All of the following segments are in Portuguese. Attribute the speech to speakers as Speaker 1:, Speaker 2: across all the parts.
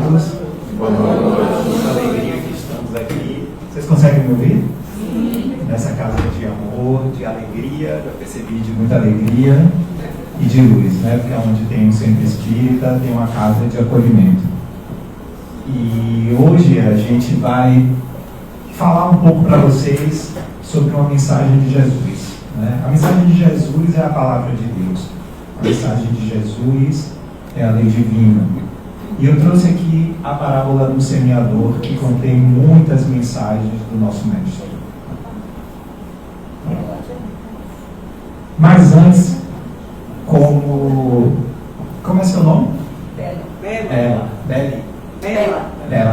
Speaker 1: amados. Boa noite. Muita alegria que estamos aqui. Vocês conseguem me ouvir? Sim. Nessa casa de amor, de alegria, eu percebi de muita alegria e de luz, né? Porque onde tem um centro espírita, tem uma casa de acolhimento. E hoje a gente vai falar um pouco para vocês sobre uma mensagem de Jesus, né? A mensagem de Jesus é a palavra de Deus. A mensagem de Jesus é a lei divina. E eu trouxe aqui a parábola do semeador, que contém muitas mensagens do nosso mestre. Mas antes, como é seu nome? Bela.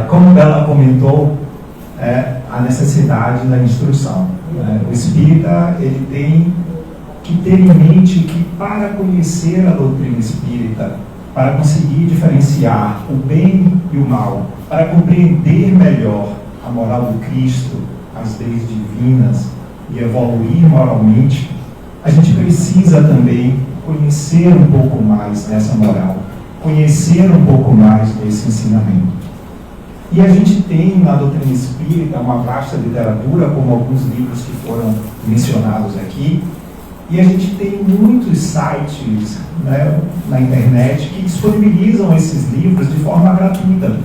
Speaker 1: Como Bela comentou, a necessidade da instrução. O espírita, ele tem que ter em mente que para conhecer a doutrina espírita, para conseguir diferenciar o bem e o mal, para compreender melhor a moral do Cristo, as leis divinas e evoluir moralmente, a gente precisa também conhecer um pouco mais dessa moral, conhecer um pouco mais desse ensinamento. E a gente tem na doutrina espírita uma vasta literatura, como alguns livros que foram mencionados aqui, e a gente tem muitos sites, né, na internet que disponibilizam esses livros de forma gratuita.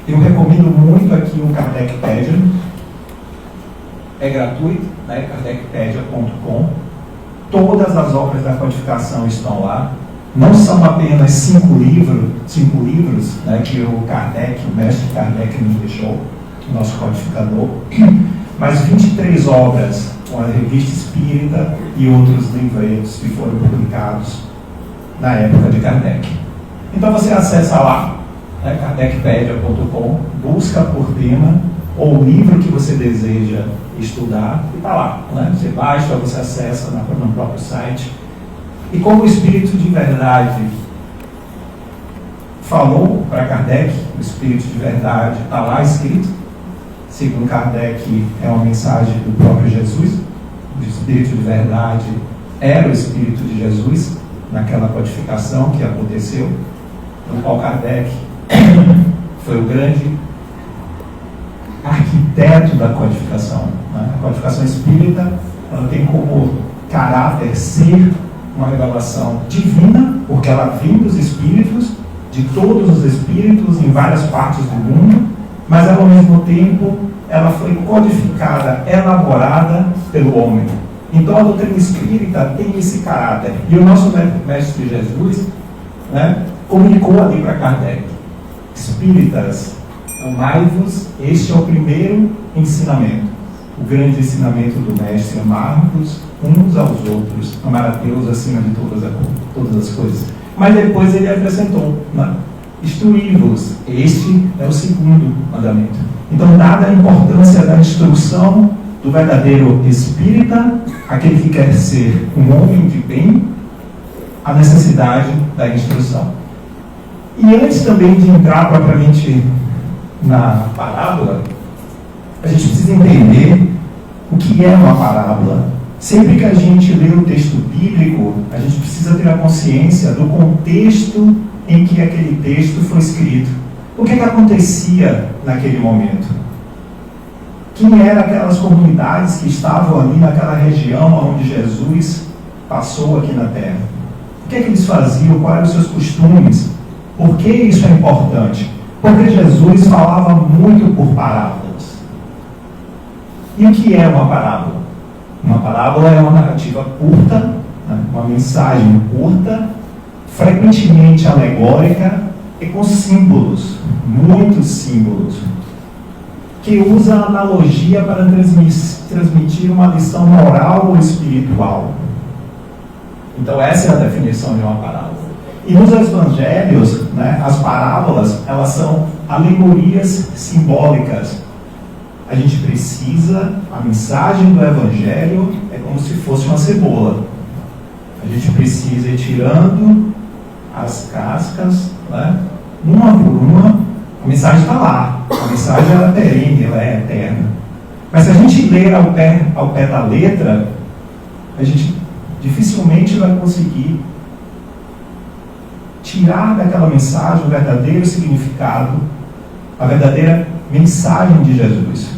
Speaker 1: Eu recomendo muito aqui o Kardecpedia. É gratuito, né, kardecpedia.com. Todas as obras da codificação estão lá. Não são apenas 5 livros, né, que o mestre Kardec nos deixou, o nosso codificador, mas 23 obras com a Revista Espírita e outros livros que foram publicados na época de Kardec. Então você acessa lá, né, kardecpedia.com, busca por tema ou o livro que você deseja estudar e está lá. Né? Você baixa, você acessa no próprio site. E como o Espírito de Verdade falou para Kardec, o Espírito de Verdade está lá escrito, segundo Kardec, é uma mensagem do próprio Jesus. O Espírito de Verdade era o Espírito de Jesus, naquela codificação que aconteceu, no qual Kardec foi o grande arquiteto da codificação. Né? A codificação espírita, ela tem como caráter ser uma revelação divina, porque ela vem dos espíritos, de todos os espíritos, em várias partes do mundo, mas ao mesmo tempo ela foi codificada, elaborada pelo homem. Então a doutrina espírita tem esse caráter. E o nosso mestre Jesus, né, comunicou ali para Kardec: espíritas, amai-vos, este é o primeiro ensinamento. O grande ensinamento do mestre: amar-vos uns aos outros, amar a Deus acima de todas as coisas. Mas depois ele acrescentou, né, instruí-vos, este é o segundo mandamento. Então, dada a importância da instrução do verdadeiro espírita, aquele que quer ser um homem de bem, a necessidade da instrução. E antes também de entrar propriamente na parábola, a gente precisa entender o que é uma parábola. Sempre que a gente lê o texto bíblico, a gente precisa ter a consciência do contexto em que aquele texto foi escrito. O que acontecia naquele momento? Quem eram aquelas comunidades que estavam ali naquela região onde Jesus passou aqui na terra? O que eles faziam? Quais eram os seus costumes? Por que isso é importante? Porque Jesus falava muito por parábolas. E o que é uma parábola? Uma parábola é uma narrativa curta, né, uma mensagem curta, frequentemente alegórica e com símbolos, muitos símbolos, que usa a analogia para transmitir uma lição moral ou espiritual. Então essa é a definição de uma parábola. E nos evangelhos, né, as parábolas, elas são alegorias simbólicas. A gente precisa, a mensagem do evangelho é como se fosse uma cebola. A gente precisa ir tirando as cascas, né, uma por uma. A mensagem está lá. A mensagem ela é perene, ela é eterna. Mas se a gente ler ao pé da letra, a gente dificilmente vai conseguir tirar daquela mensagem o verdadeiro significado, a verdadeira mensagem de Jesus.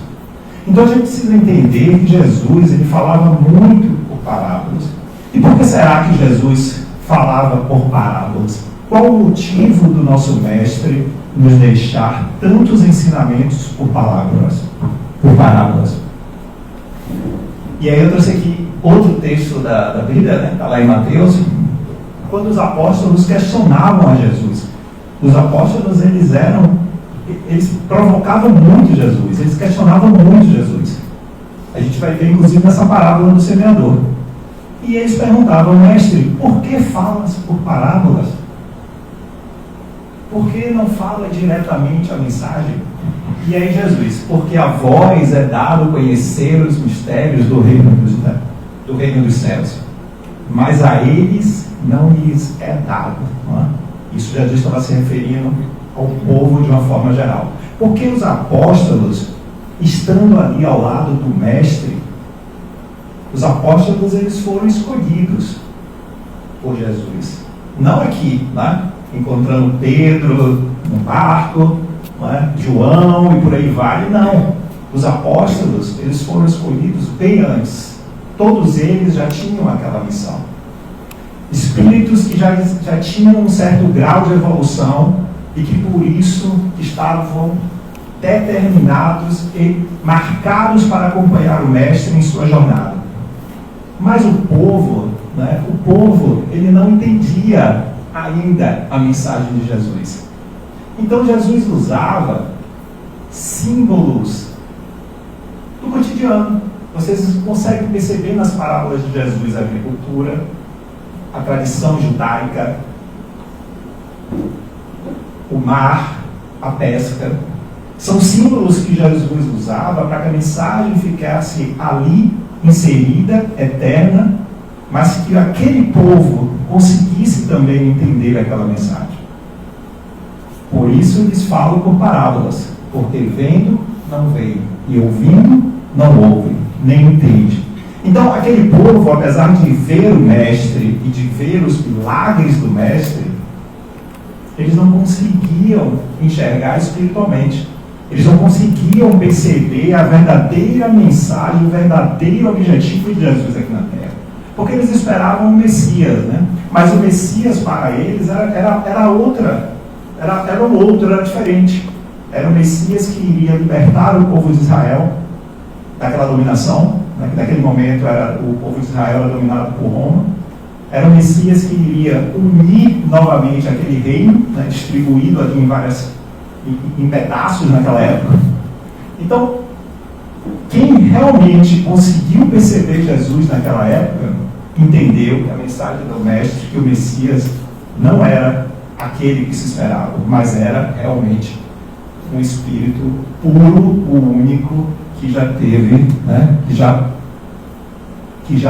Speaker 1: Então a gente precisa entender que Jesus ele falava muito por parábolas. E por que será que Jesus falava por parábolas? Qual o motivo do nosso mestre nos deixar tantos ensinamentos por parábolas? E aí eu trouxe aqui outro texto da Bíblia, né? Está lá em Mateus, quando os apóstolos questionavam a Jesus. Os apóstolos, eles provocavam muito Jesus, eles questionavam muito Jesus. A gente vai ver, inclusive, nessa parábola do semeador. E eles perguntavam, mestre, por que falas por parábolas? Por que não fala diretamente a mensagem? E aí Jesus, porque a vós é dado conhecer os mistérios do reino dos céus, mas a eles não lhes é dado. Não é? Isso Jesus estava se referindo ao povo de uma forma geral. Porque os apóstolos, estando ali ao lado do mestre, os apóstolos eles foram escolhidos por Jesus. Não aqui, né? Encontrando Pedro no barco, né? João e por aí vai. Não. Os apóstolos eles foram escolhidos bem antes. Todos eles já tinham aquela missão. Espíritos que já tinham um certo grau de evolução e que por isso estavam determinados e marcados para acompanhar o mestre em sua jornada. Mas o povo, né, ele não entendia ainda a mensagem de Jesus. Então Jesus usava símbolos do cotidiano. Vocês conseguem perceber nas parábolas de Jesus a agricultura, a tradição judaica, o mar, a pesca. São símbolos que Jesus usava para que a mensagem ficasse ali, inserida, eterna, mas que aquele povo conseguisse também entender aquela mensagem. Por isso eles falam por parábolas, porque vendo, não veem, e ouvindo, não ouvem, nem entendem. Então aquele povo, apesar de ver o mestre e de ver os milagres do mestre, eles não conseguiam enxergar espiritualmente. Eles não conseguiam perceber a verdadeira mensagem, o verdadeiro objetivo de Jesus aqui na Terra. Porque eles esperavam o Messias, né? Mas o Messias para eles era outra, era diferente. Era o Messias que iria libertar o povo de Israel daquela dominação, né? Naquele momento o povo de Israel era dominado por Roma. Era o Messias que iria unir novamente aquele reino, né? Distribuído ali em pedaços naquela época. Então, quem realmente conseguiu perceber Jesus naquela época, entendeu que a mensagem do mestre, que o Messias não era aquele que se esperava, mas era realmente um Espírito puro, o único que já teve, né, que já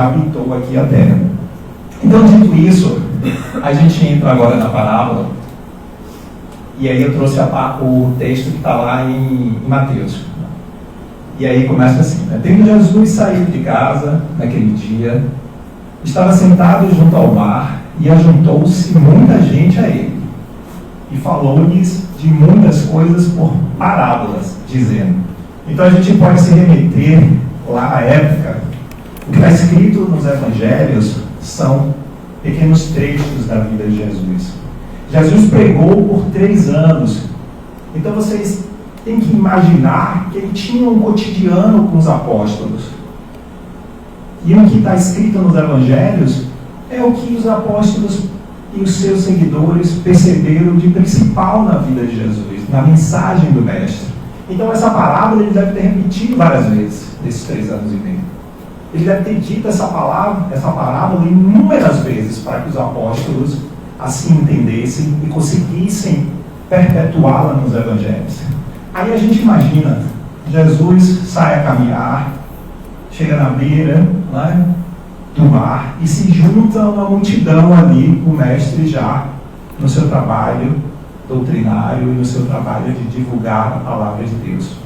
Speaker 1: habitou aqui a Terra. Então, dito isso, a gente entra agora na parábola. E aí eu trouxe o texto que está lá em Mateus. E aí começa assim, né? Tendo Jesus saído de casa naquele dia, estava sentado junto ao mar e ajuntou-se muita gente a ele. E falou-lhes de muitas coisas por parábolas, dizendo. Então a gente pode se remeter lá à época. O que está escrito nos evangelhos são pequenos trechos da vida de Jesus. Jesus pregou por 3 anos. Então vocês têm que imaginar que ele tinha um cotidiano com os apóstolos. E o que está escrito nos evangelhos é o que os apóstolos e os seus seguidores perceberam de principal na vida de Jesus, na mensagem do mestre. Então essa parábola ele deve ter repetido várias vezes nesses 3 anos e meio. Ele deve ter dito essa parábola inúmeras vezes para que os apóstolos assim entendessem e conseguissem perpetuá-la nos evangelhos. Aí a gente imagina, Jesus sai a caminhar, chega na beira, né, do mar e se junta a uma multidão ali, o mestre já no seu trabalho doutrinário e no seu trabalho de divulgar a palavra de Deus.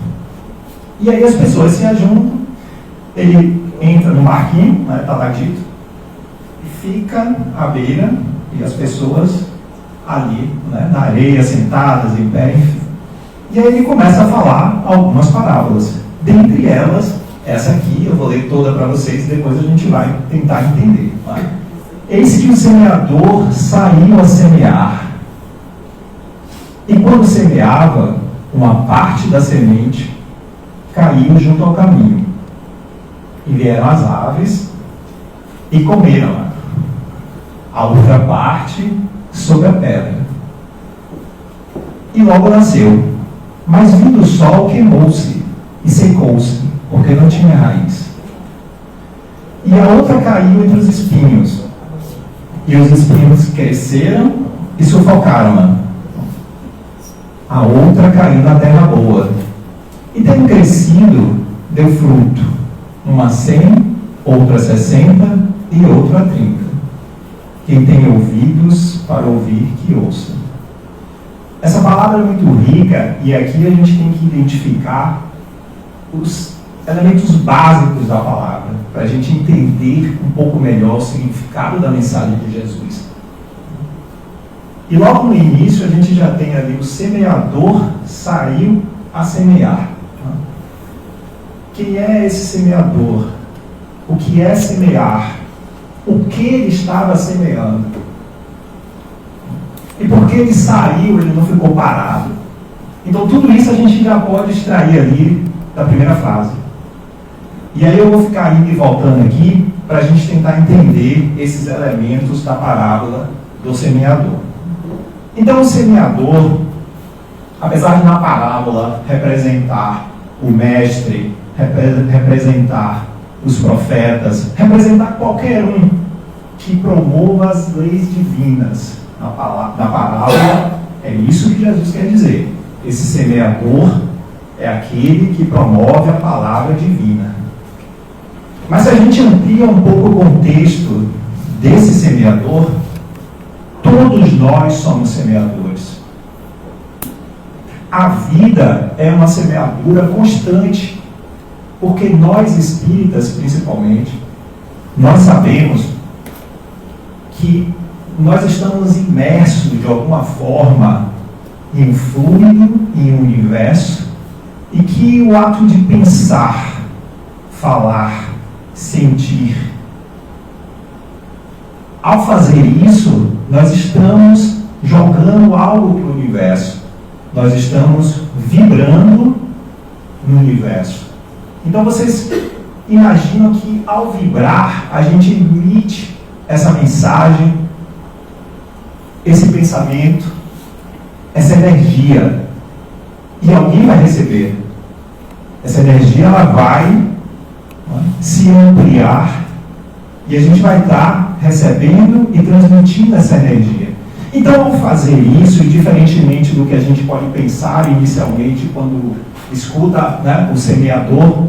Speaker 1: E aí as pessoas se ajuntam, ele entra no barquinho, está lá dito, e fica à beira. E as pessoas ali, né, na areia, sentadas, em pé, enfim. E aí ele começa a falar algumas parábolas. Dentre elas, essa aqui, eu vou ler toda para vocês e depois a gente vai tentar entender. Tá? Eis que o semeador saiu a semear. E quando semeava, uma parte da semente caiu junto ao caminho. E vieram as aves e comeram-a. A outra parte sobre a pedra. E logo nasceu. Mas vindo o sol, queimou-se e secou-se, porque não tinha raiz. E a outra caiu entre os espinhos. E os espinhos cresceram e sufocaram-a. A outra caiu na terra boa. E tendo crescido, deu fruto. Uma 100, outra 60 e outra 30. Quem tem ouvidos para ouvir, que ouça. Essa palavra é muito rica e aqui a gente tem que identificar os elementos básicos da palavra, para a gente entender um pouco melhor o significado da mensagem de Jesus. E logo no início a gente já tem ali o semeador saiu a semear. Quem é esse semeador? O que é semear? O que ele estava semeando? E por que ele saiu, ele não ficou parado? Então tudo isso a gente já pode extrair ali da primeira frase. E aí eu vou ficar indo e voltando aqui para a gente tentar entender esses elementos da parábola do semeador. Então o semeador, apesar de na parábola representar o mestre, representar os profetas, representar qualquer um que promova as leis divinas, na parábola é isso que Jesus quer dizer. Esse semeador é aquele que promove a palavra divina. Mas se a gente amplia um pouco o contexto desse semeador, todos nós somos semeadores. A vida é uma semeadura constante, porque nós espíritas, principalmente, nós sabemos que nós estamos imersos de alguma forma em um fluido, em um universo, e que o ato de pensar, falar, sentir, ao fazer isso, nós estamos jogando algo para o universo, nós estamos vibrando no universo. Então vocês imaginam que ao vibrar, a gente emite essa mensagem, esse pensamento, essa energia, e alguém vai receber. Essa energia ela vai se ampliar e a gente vai estar recebendo e transmitindo essa energia. Então, ao fazer isso, e diferentemente do que a gente pode pensar inicialmente quando escuta, né, o semeador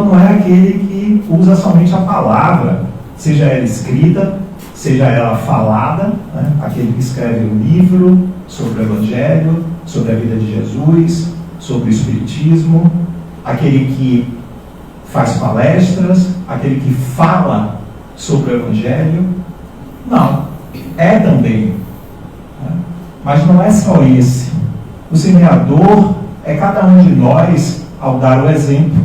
Speaker 1: não é aquele que usa somente a palavra, seja ela escrita, seja ela falada, né, aquele que escreve um livro sobre o Evangelho, sobre a vida de Jesus, sobre o Espiritismo, aquele que faz palestras, aquele que fala sobre o Evangelho. Não, é também. Né? Mas não é só esse. O semeador é cada um de nós ao dar o exemplo,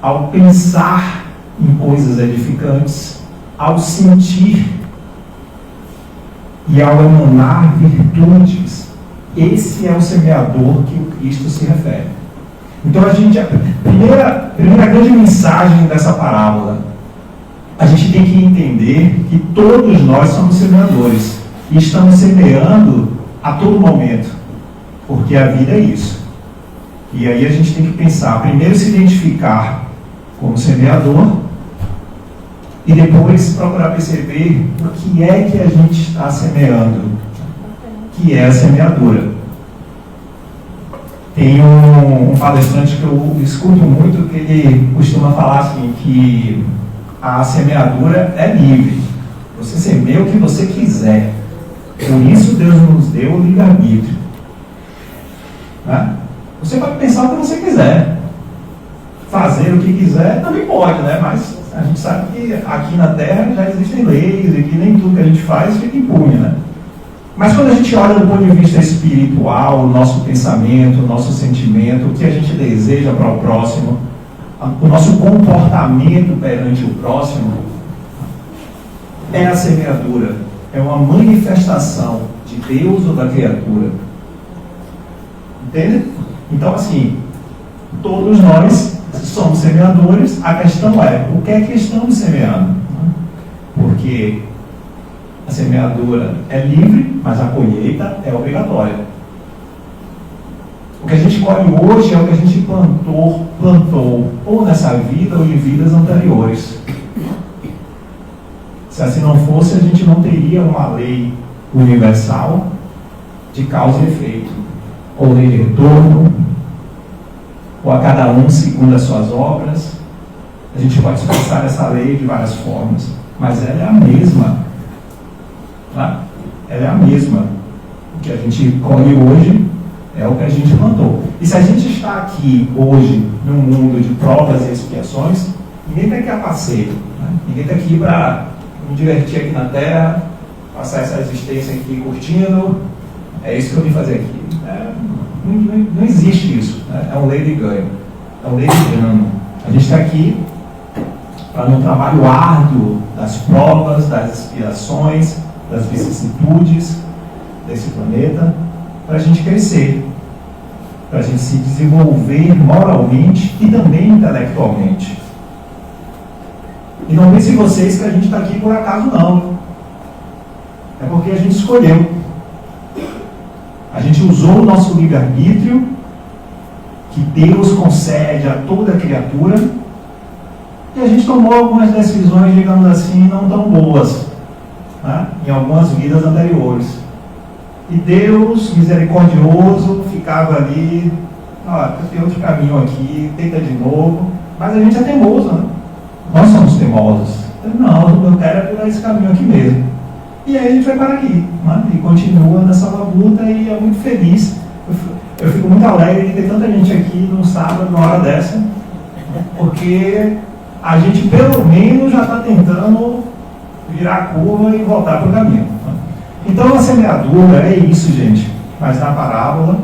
Speaker 1: ao pensar em coisas edificantes, ao sentir e ao emanar virtudes. Esse é o semeador que o Cristo se refere. Então a primeira grande mensagem dessa parábola, a gente tem que entender que todos nós somos semeadores e estamos semeando a todo momento, porque a vida é isso. E aí a gente tem que pensar, primeiro se identificar como semeador e depois procurar perceber o que é que a gente está semeando, que é a semeadura. Tem um palestrante que eu escuto muito, que ele costuma falar assim, que a semeadura é livre. Você semeia o que você quiser. Por isso Deus nos deu o livre-arbítrio. Né? Você pode pensar o que você quiser. Fazer o que quiser também pode, né? Mas a gente sabe que aqui na Terra já existem leis e que nem tudo que a gente faz fica impune, né? Mas quando a gente olha do ponto de vista espiritual, o nosso pensamento, o nosso sentimento, o que a gente deseja para o próximo, o nosso comportamento perante o próximo, é a semeadura, é uma manifestação de Deus ou da criatura. Entende? Então, assim, todos nós somos semeadores. A questão é, o que é que estamos semeando? Porque a semeadura é livre, mas a colheita é obrigatória. O que a gente colhe hoje é o que a gente plantou ou nessa vida ou em vidas anteriores. Se assim não fosse, a gente não teria uma lei universal de causa e efeito, ou lei de retorno, ou a cada um segundo as suas obras. A gente pode expressar essa lei de várias formas, mas ela é a mesma. Tá? Ela é a mesma. O que a gente colhe hoje é o que a gente plantou. E se a gente está aqui hoje num mundo de provas e expiações, ninguém está aqui a passeio, né? Ninguém está aqui para me divertir aqui na Terra, passar essa existência aqui curtindo. É isso que eu vim fazer aqui. Não existe isso, né? É uma lei de ganho, é uma lei de dano. A gente está aqui para um trabalho árduo das provas, das expiações, das vicissitudes desse planeta, para a gente crescer, para a gente se desenvolver moralmente e também intelectualmente. E não pensem vocês que a gente está aqui por acaso, não. É porque a gente escolheu. A gente usou o nosso livre-arbítrio, que Deus concede a toda criatura, e a gente tomou algumas decisões, digamos assim, não tão boas, né? Em algumas vidas anteriores. E Deus, misericordioso, ficava ali, tem outro caminho aqui, tenta de novo, mas a gente é teimoso, né? Nós somos teimosos. Não, eu quero é por esse caminho aqui mesmo. E aí a gente vai para aqui, né? E continua nessa labuta e é muito feliz. Eu fico muito alegre de ter tanta gente aqui num sábado, numa hora dessa, porque a gente pelo menos já está tentando virar a curva e voltar para o caminho. Né? Então a semeadura é isso, gente. Mas na parábola,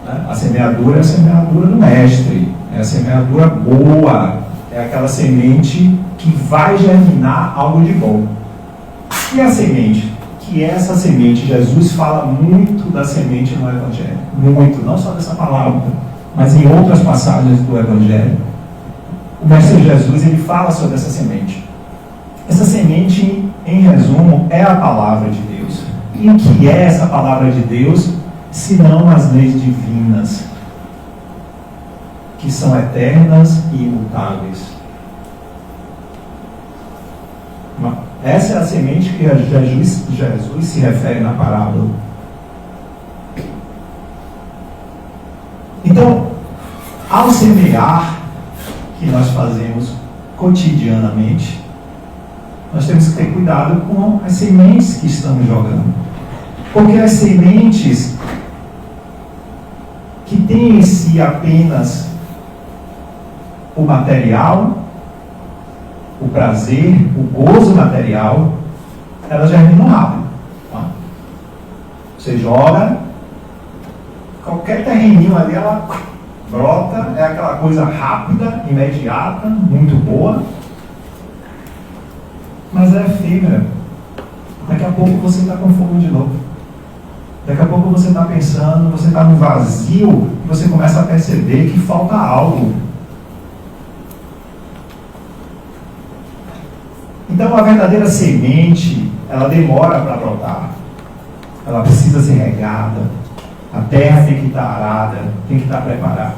Speaker 1: né, a semeadura é a semeadura do mestre, é a semeadura boa, é aquela semente que vai germinar algo de bom. E a semente? Que é essa semente? Jesus fala muito da semente no Evangelho. Muito, não só dessa palavra, mas em outras passagens do Evangelho. O Mestre Jesus, ele fala sobre essa semente. Essa semente, em resumo, é a palavra de Deus. E o que é essa palavra de Deus, se não as leis divinas, que são eternas e imutáveis? Essa é a semente que Jesus se refere na parábola. Então, ao semear, que nós fazemos cotidianamente, nós temos que ter cuidado com as sementes que estamos jogando. Porque as sementes que têm em si apenas o material, o prazer, o gozo material, elas germinam rápido. Tá? Você joga, qualquer terreninho ali, ela brota, é aquela coisa rápida, imediata, muito boa, mas é efêmera. Daqui a pouco você está com fogo de novo. Daqui a pouco você está pensando, você está no vazio, e você começa a perceber que falta algo. Então a verdadeira semente, ela demora para brotar. Ela precisa ser regada. A terra tem que estar arada, tem que estar preparada.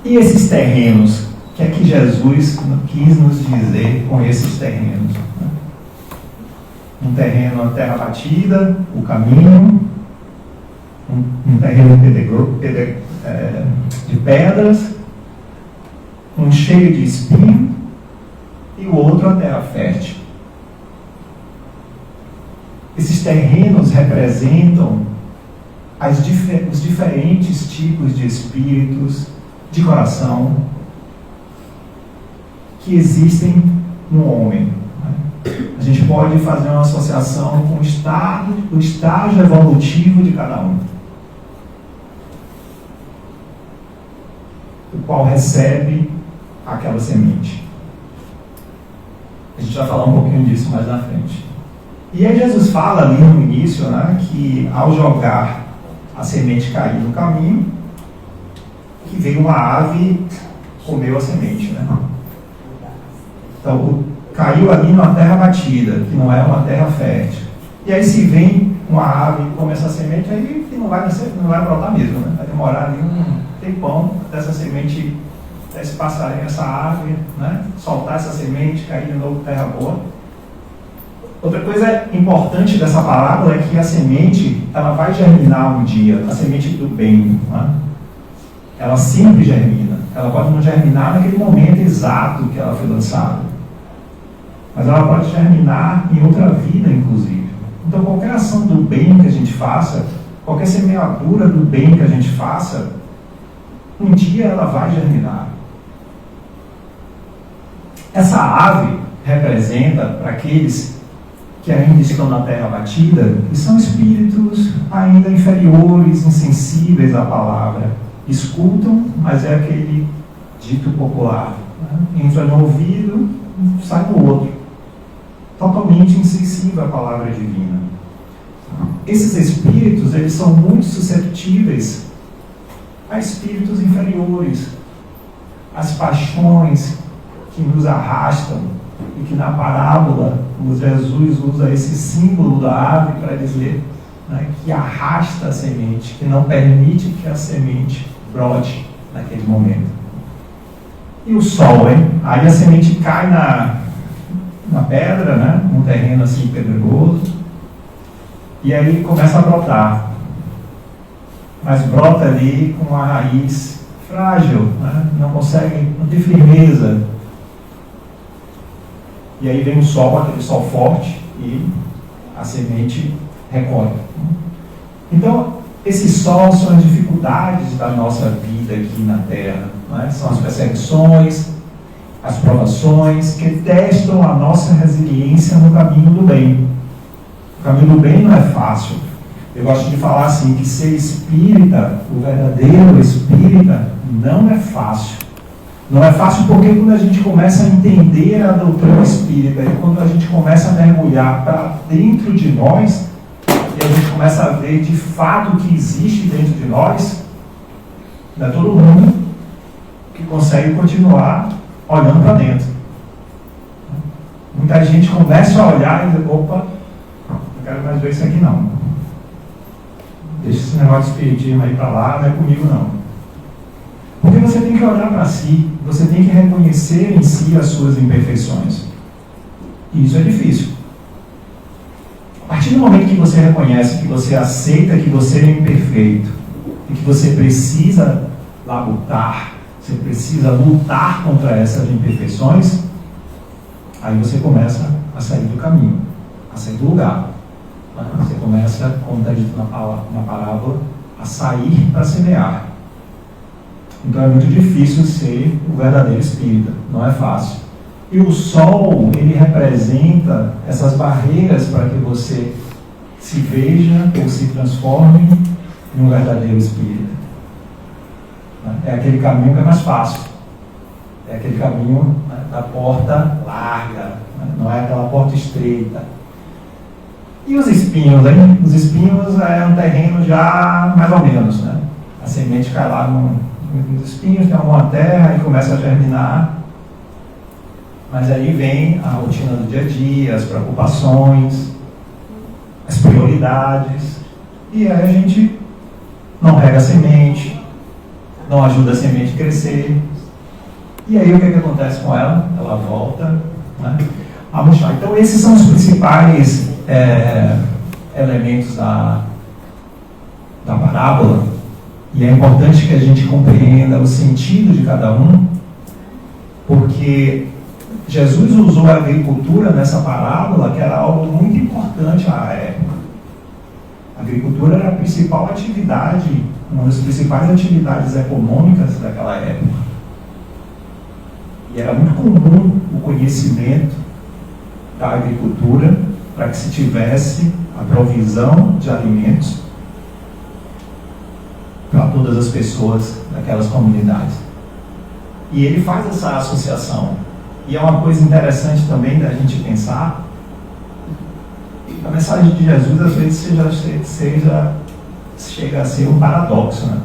Speaker 1: E esses terrenos, o que é que Jesus quis nos dizer com esses terrenos? Um terreno, a terra batida, o caminho, um terreno de pedras, um cheio de espinho, e o outro a terra fértil. Esses terrenos representam os diferentes tipos de espíritos, de coração, que existem no homem. A gente pode fazer uma associação com o estágio evolutivo de cada um, o qual recebe aquela semente. A gente vai falar um pouquinho disso mais na frente. E aí Jesus fala ali no início, né, que ao jogar a semente cair no caminho, que veio uma ave, comeu a semente, né? Então, caiu ali numa terra batida, que não é uma terra fértil. E aí se vem uma ave e come essa semente, aí não vai nascer, não vai brotar mesmo, né? Vai demorar ali um tempão dessa semente, se passarem essa ave, né? Soltar essa semente, cair de novo terra boa. Outra coisa importante dessa parábola é que a semente, ela vai germinar um dia, a semente do bem, né? Ela sempre germina. Ela pode não germinar naquele momento exato que ela foi lançada, mas ela pode germinar em outra vida, inclusive. Então, qualquer ação do bem que a gente faça, qualquer semeadura do bem que a gente faça, um dia ela vai germinar. Essa ave representa, para aqueles que ainda estão na terra batida, que são espíritos ainda inferiores, insensíveis à palavra. Escutam, mas é aquele dito popular, né? Entra no ouvido, sai no outro. Totalmente insensível à palavra divina. Esses espíritos, eles são muito suscetíveis a espíritos inferiores, às paixões que nos arrastam, e que na parábola Jesus usa esse símbolo da ave para dizer, né, que arrasta a semente, que não permite que a semente brote naquele momento. E o sol, hein? Aí a semente cai na pedra, né, num terreno assim pedregoso, e aí começa a brotar, mas brota ali com uma raiz frágil, né, não tem firmeza. E aí vem o sol, aquele sol forte, e a semente recolhe. Então, esses sols são as dificuldades da nossa vida aqui na Terra, né? São as perseguições, as provações que testam a nossa resiliência no caminho do bem. O caminho do bem não é fácil. Eu gosto de falar assim, que ser espírita, o verdadeiro espírita, não é fácil. Não é fácil porque quando a gente começa a entender a doutrina espírita e quando a gente começa a mergulhar para dentro de nós, e a gente começa a ver de fato o que existe dentro de nós, não é todo mundo que consegue continuar olhando para dentro. Muita gente começa a olhar e diz, opa, não quero mais ver isso aqui não. Deixa esse negócio de espiritismo aí para lá, não é comigo não. Porque você tem que olhar para si, você tem que reconhecer em si as suas imperfeições. E isso é difícil. A partir do momento que você reconhece, que você aceita que você é imperfeito, e que você precisa labutar, você precisa lutar contra essas imperfeições, aí você começa a sair do caminho, a sair do lugar. Você começa, como está dito na parábola, a sair para semear. Então é muito difícil ser o verdadeiro espírita, não é fácil. E o sol, ele representa essas barreiras para que você se veja ou se transforme em um verdadeiro espírita. É aquele caminho que é mais fácil. É aquele caminho, né, da porta larga, né? Não é aquela porta estreita. E os espinhos, hein? Os espinhos é um terreno já mais ou menos, né? A semente cai lá nos espinhos, tem alguma terra e começa a germinar. Mas aí vem a rotina do dia a dia, as preocupações, as prioridades. E aí a gente não rega a semente, não ajuda a semente a crescer. E aí o que acontece com ela? Ela volta, né, a murchar. Então esses são os principais elementos da parábola. E é importante que a gente compreenda o sentido de cada um, porque Jesus usou a agricultura nessa parábola, que era algo muito importante à época. A agricultura era a principal atividade, uma das principais atividades econômicas daquela época. E era muito comum o conhecimento da agricultura para que se tivesse a provisão de alimentos para todas as pessoas daquelas comunidades. E ele faz essa associação. E é uma coisa interessante também da gente pensar. A mensagem de Jesus às vezes chega a ser um paradoxo, né?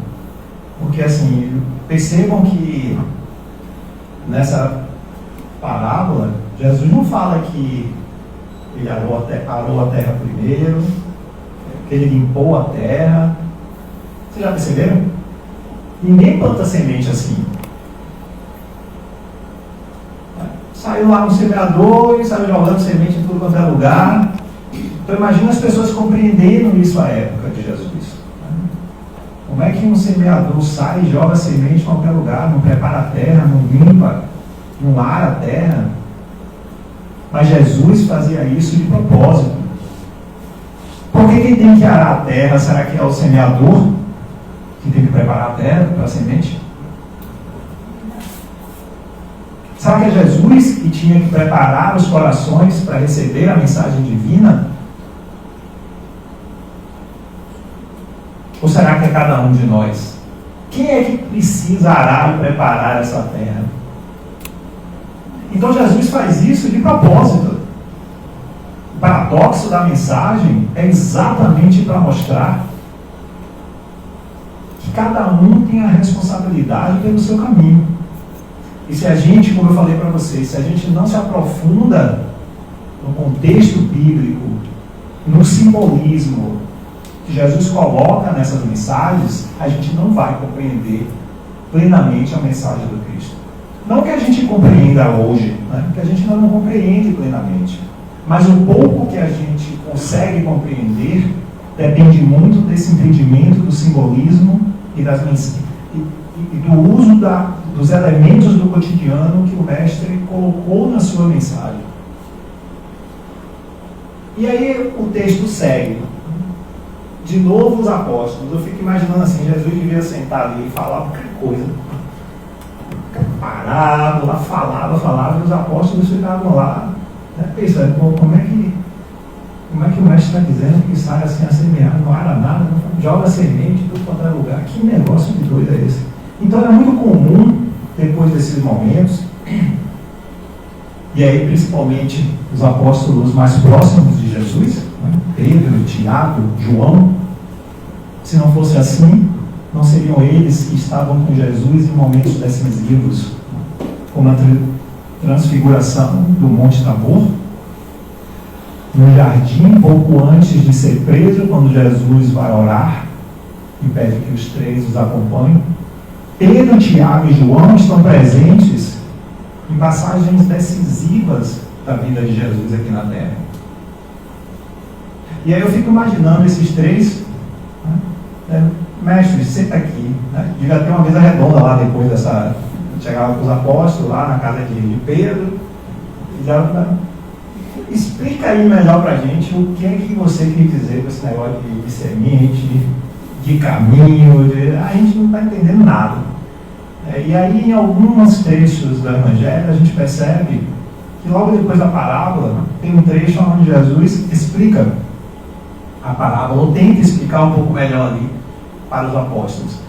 Speaker 1: Porque assim, percebam que nessa parábola, Jesus não fala que ele arou a terra primeiro, que ele limpou a terra. Vocês já perceberam? Ninguém planta semente assim. Saiu lá no semeador e saiu jogando semente em tudo quanto é lugar. Então imagina as pessoas compreendendo isso à época de Jesus. Como é que um semeador sai e joga semente em qualquer lugar, não prepara a terra, não limpa, não ara a terra? Mas Jesus fazia isso de propósito. Por que quem tem que arar a terra? Será que é o semeador que tem que preparar a terra para a semente? Será que é Jesus que tinha que preparar os corações para receber a mensagem divina? Ou será que é cada um de nós? Quem é que precisa arar e preparar essa terra? Então Jesus faz isso de propósito. O paradoxo da mensagem é exatamente para mostrar que cada um tem a responsabilidade pelo seu caminho. E se a gente, como eu falei para vocês, se a gente não se aprofunda no contexto bíblico, no simbolismo que Jesus coloca nessas mensagens, a gente não vai compreender plenamente a mensagem do Cristo. Não que a gente compreenda hoje, né? Que a gente ainda não compreende plenamente. Mas o pouco que a gente consegue compreender depende muito desse entendimento do simbolismo e do uso dos elementos do cotidiano que o Mestre colocou na sua mensagem. E aí o texto segue. De novo os apóstolos. Eu fico imaginando assim, Jesus devia sentar ali e falar qualquer coisa. Parábola, falava, e os apóstolos ficavam lá, né, pensando, como é que o mestre está dizendo que sai assim a semear, não ara nada, não joga semente em tudo quanto é lugar. Que negócio de doido é esse? Então é muito comum, depois desses momentos, e aí principalmente os apóstolos mais próximos de Jesus, né, Pedro, Tiago, João, se não fosse assim, não seriam eles que estavam com Jesus em momentos decisivos, como a transfiguração do Monte Tabor, no jardim, pouco antes de ser preso, quando Jesus vai orar e pede que os três os acompanhem. Pedro, Tiago e João estão presentes em passagens decisivas da vida de Jesus aqui na Terra. E aí eu fico imaginando esses três, né? Mestre, senta aqui, né? Devia ter uma mesa redonda lá depois dessa. Chegava com os apóstolos lá na casa de Pedro. E já, explica aí melhor pra gente o que é que você quis dizer com esse negócio de semente, de caminho. A gente não está entendendo nada. E aí, em alguns trechos do Evangelho, a gente percebe que logo depois da parábola, tem um trecho onde Jesus explica a parábola, ou tenta explicar um pouco melhor ali para os apóstolos.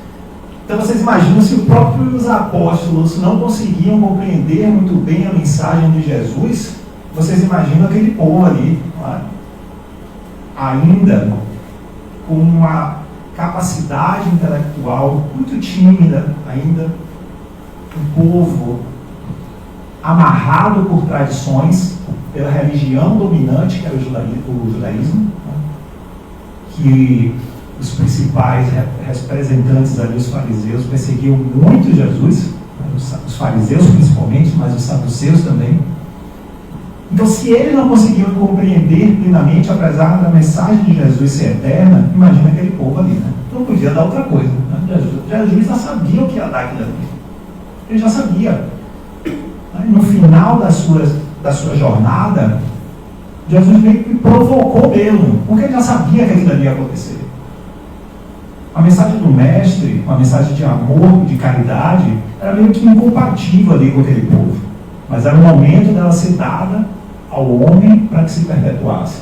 Speaker 1: Então vocês imaginam, se os próprios apóstolos não conseguiam compreender muito bem a mensagem de Jesus, vocês imaginam aquele povo ali, ainda com uma capacidade intelectual muito tímida ainda, um povo amarrado por tradições, pela religião dominante que era o judaísmo, que os principais representantes ali, os fariseus, perseguiam muito Jesus, os fariseus principalmente, mas os saduceus também. Então, se eles não conseguiam compreender plenamente, apesar da mensagem de Jesus ser eterna, imagina aquele povo ali, né? Não podia dar outra coisa, né? Jesus já sabia o que ia dar aquilo ali. Ele já sabia. No final da sua jornada, Jesus meio que provocou mesmo, porque ele já sabia que aquilo ali ia acontecer. A mensagem do Mestre, uma mensagem de amor, de caridade, era meio que incompatível ali com aquele povo. Mas era o momento dela ser dada ao homem para que se perpetuasse.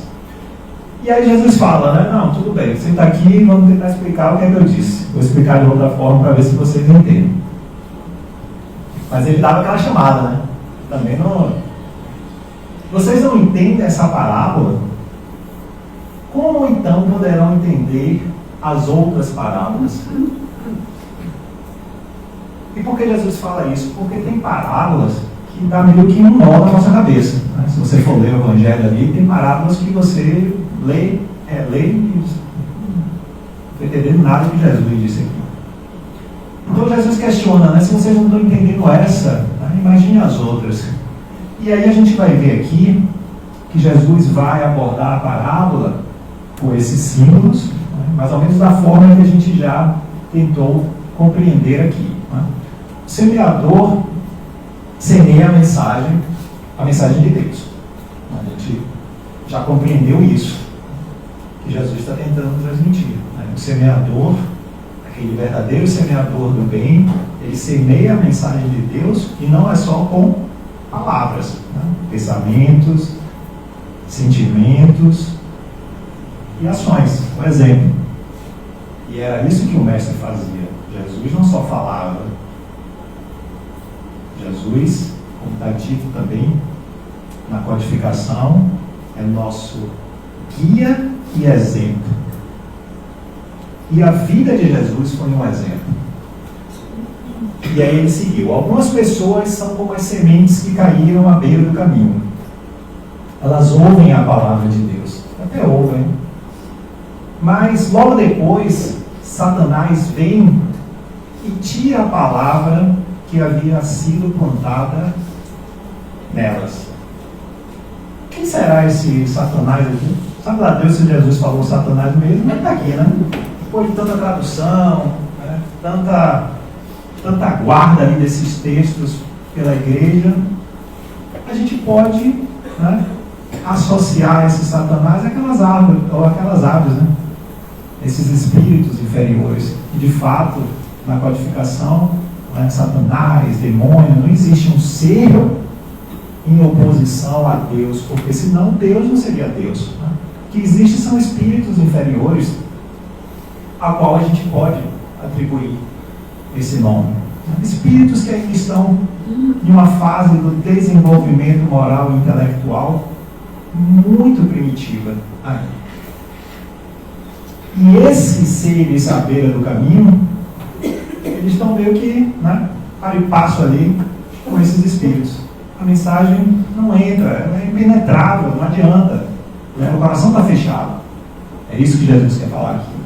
Speaker 1: E aí Jesus fala, né? Não, tudo bem, você está aqui, vamos tentar explicar o que é que eu disse. Vou explicar de outra forma para ver se vocês entendem. Mas ele dava aquela chamada, né? Também não... Vocês não entendem essa parábola? Como então poderão entender as outras parábolas? E por que Jesus fala isso? Porque tem parábolas que dá meio que um nó na nossa cabeça, né? Se você for ler o Evangelho ali, tem parábolas que você lê e não estou entendendo nada que Jesus disse aqui. Então Jesus questiona, né? Se vocês não estão entendendo essa, né? Imagine as outras. E aí a gente vai ver aqui que Jesus vai abordar a parábola com esses símbolos, né? Mais ou menos da forma que a gente já tentou compreender aqui, né? O semeador semeia a mensagem de Deus. A gente já compreendeu isso, que Jesus está tentando transmitir, né? O semeador, aquele verdadeiro semeador do bem, ele semeia a mensagem de Deus, e não é só com palavras, né? Pensamentos, sentimentos e ações. Por exemplo, e era isso que o mestre fazia. Jesus não só falava. Jesus, como está dito também na codificação, é nosso guia e exemplo. E a vida de Jesus foi um exemplo. E aí ele seguiu. Algumas pessoas são como as sementes que caíram à beira do caminho. Elas ouvem a palavra de Deus. Até ouvem. Mas logo depois, Satanás vem e tira a palavra que havia sido plantada nelas. Quem será esse Satanás aqui? Sabe lá Deus se Jesus falou Satanás mesmo, mas está aqui, né? Depois de tanta tradução, né? tanta guarda ali desses textos pela igreja, a gente pode, né, associar esse Satanás àquelas aves, né? Esses espíritos inferiores. E de fato, na codificação, né, Satanás, demônio, não existe um ser em oposição a Deus, porque senão Deus não seria Deus, né? O que existe são espíritos inferiores a qual a gente pode atribuir esse nome. Espíritos que ainda estão em uma fase do desenvolvimento moral e intelectual muito primitiva ainda. E esses seres à beira do caminho, eles estão meio que, né, para e passo ali com esses espíritos. A mensagem não entra, ela é impenetrável, não adianta, né? O coração está fechado. É isso que Jesus quer falar aqui.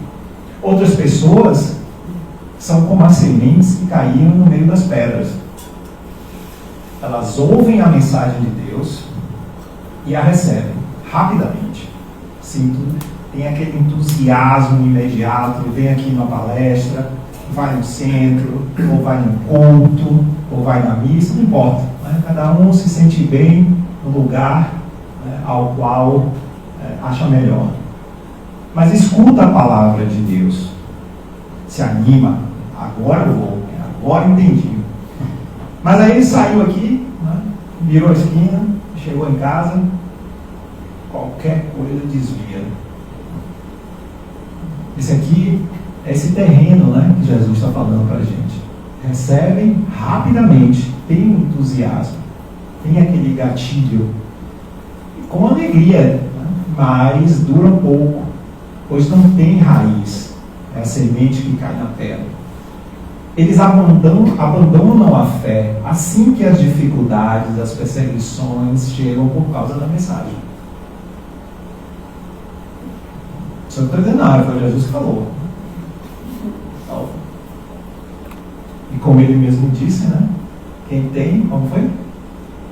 Speaker 1: Outras pessoas são como as sementes que caíram no meio das pedras. Elas ouvem a mensagem de Deus e a recebem rapidamente. Tem aquele entusiasmo imediato, vem aqui numa palestra, vai no centro, ou vai no culto, ou vai na missa, não importa, né? Cada um se sente bem no lugar, né, ao qual acha melhor. Mas escuta a palavra de Deus, se anima, agora eu vou, agora entendi. Mas aí ele saiu aqui, né, virou a esquina, chegou em casa, qualquer coisa desvia. Esse aqui é esse terreno, né, que Jesus está falando para a gente. Recebem rapidamente, tem um entusiasmo, tem aquele gatilho, com alegria, né, mas dura pouco, pois não tem raiz. É a semente que cai na terra. Eles abandonam a fé assim que as dificuldades, as perseguições chegam por causa da mensagem. Isso não estou dizendo nada, foi Jesus que falou. E como ele mesmo disse, né? Quem tem, como foi?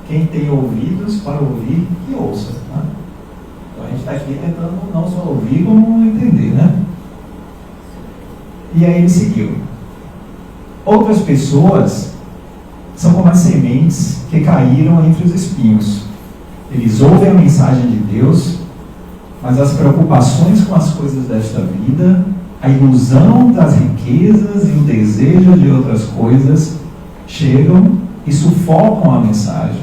Speaker 1: Quem tem ouvidos para ouvir, que ouça. Né? Então a gente está aqui tentando não só ouvir, como entender, né? E aí ele seguiu. Outras pessoas são como as sementes que caíram entre os espinhos. Eles ouvem a mensagem de Deus, mas as preocupações com as coisas desta vida, a ilusão das riquezas e o desejo de outras coisas chegam e sufocam a mensagem.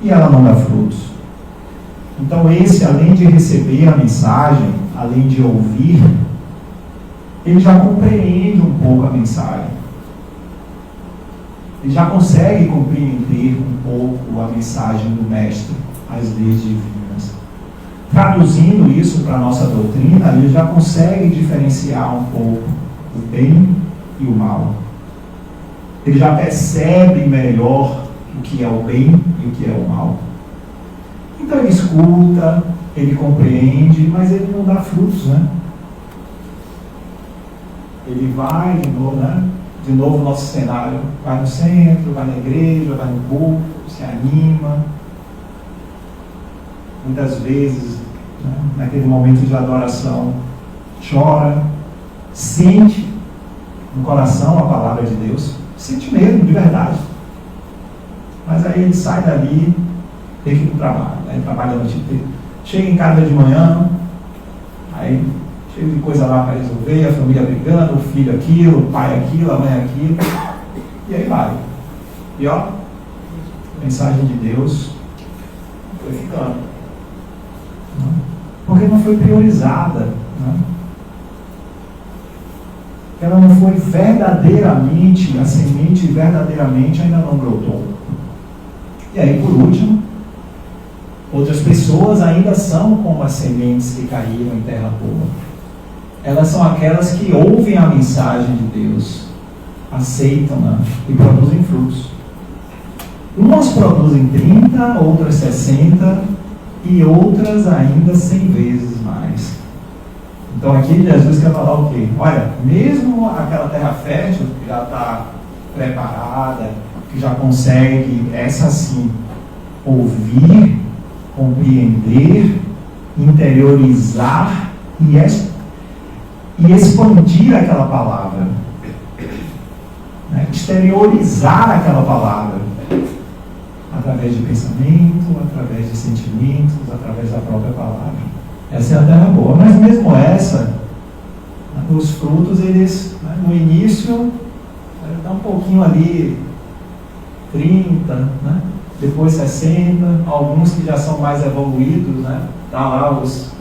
Speaker 1: E ela não dá frutos. Então esse, além de receber a mensagem, além de ouvir, ele já compreende um pouco a mensagem. Ele já consegue compreender um pouco a mensagem do Mestre, as leis divinas. Traduzindo isso para a nossa doutrina, ele já consegue diferenciar um pouco o bem e o mal. Ele já percebe melhor o que é o bem e o que é o mal. Então ele escuta, ele compreende, mas ele não dá frutos, né? Ele vai de novo, né? De novo o nosso cenário, vai no centro, vai na igreja, vai no culto, se anima. Muitas vezes, né, naquele momento de adoração, chora, sente no coração a palavra de Deus, sente mesmo, de verdade. Mas aí ele sai dali, tem que ir para o trabalho, né? Ele trabalha a noite inteira. Chega em casa de manhã, aí cheio de coisa lá para resolver, a família brigando, o filho aquilo, o pai aquilo, a mãe aquilo, e aí vai. E ó, a mensagem de Deus foi ficando. Porque não foi priorizada, né? Ela não foi verdadeiramente, a semente verdadeiramente ainda não brotou. E aí, por último, outras pessoas ainda são como as sementes que caíram em terra boa. Elas são aquelas que ouvem a mensagem de Deus, aceitam-na e produzem frutos. Umas produzem 30, outras 60 e outras ainda 100 vezes mais. Então aqui Jesus quer falar o quê? Olha, mesmo aquela terra fértil que já está preparada, que já consegue, essa sim, ouvir, compreender, interiorizar e expandir aquela palavra, né? Exteriorizar aquela palavra, através de pensamento, através de sentimentos, através da própria palavra. Essa é a terra boa, mas mesmo essa, os frutos, eles, né, no início, dá um pouquinho ali, 30, né? Depois 60, alguns que já são mais evoluídos, né? Dá lá os